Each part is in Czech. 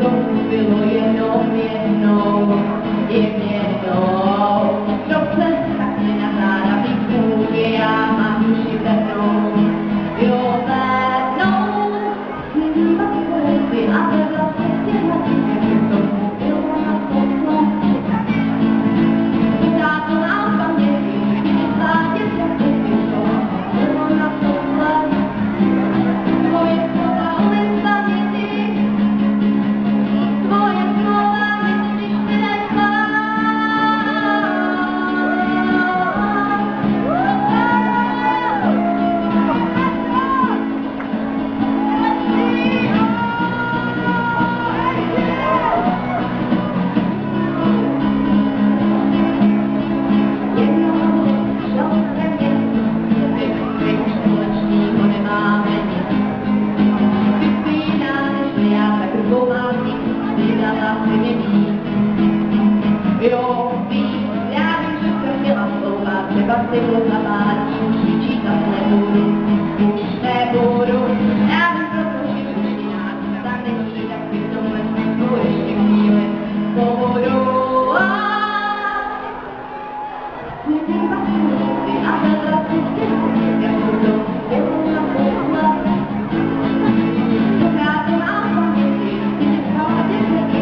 tomu bylo jenom jednou, jen jednou. Kdo chce, tak mi na záda výkůvě, já mám duši vernou. Jo, vernou, a ve vlastně těhle, jak tomu bylo na potom. Dá to nám paměti, státě se to bylo na tohle. Tvoje slova umím paměti, tvoje slova mi si nechvá. Jo, víš, já vím, že jsem chtěla slouvat, třeba si bylo zavádí, už vyčítat nebudu, já vím, protože ruština, tak není, tak si v tomhle smyslu ještě chvíli pohodu. Nevím, pak si a vedla si těho, jako to bylo na pohled. Pokrát to mám paměti, ty nechala děti,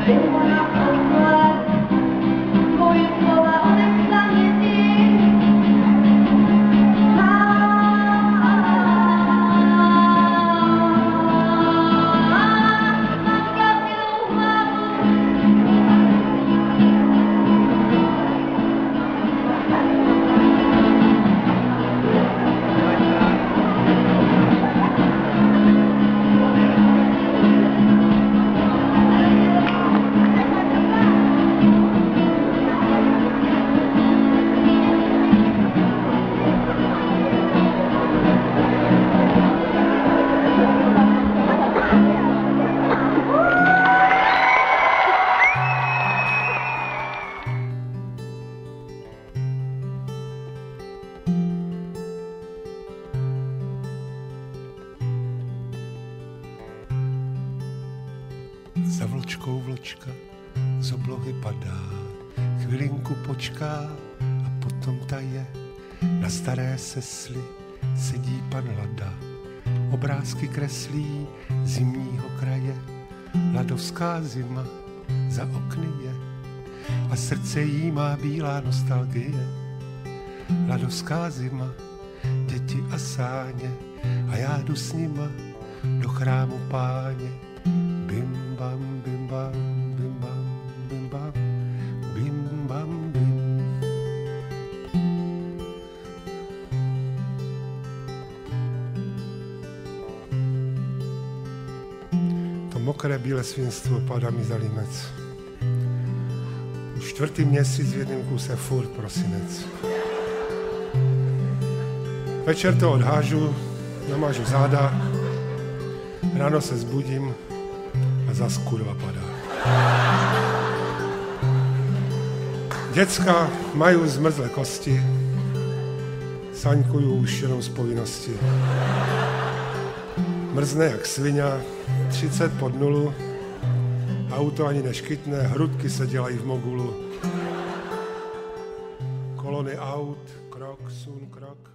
bylo na pohled. Tvoje slova odepsaně ti. Za vločkou vločka z oblohy padá, chvilinku počká a potom taje. Na staré sesli sedí pan Lada, obrázky kreslí zimního kraje. Ladovská zima za okny je a srdce jí má bílá nostalgie. Ladovská zima, děti a sáně a já jdu s nima do chrámu Páně. Bim bam, bim bam, bim bam, bim bam, bim bam, bim. To mokré bílé svinstvo padá mi za límec. Už 4. měsíc v jednom kuse furt prosinec. Večer to odhážu, namážu záda, ráno se zbudím a zas kurva padá. Děcka mají zmrzlé kosti, saňkuju už jenom z povinnosti. Mrzne jak svině, 30 pod nulu, auto ani neškytne, hrudky se dělají v mogulu. Kolony aut, krok, sun, krok.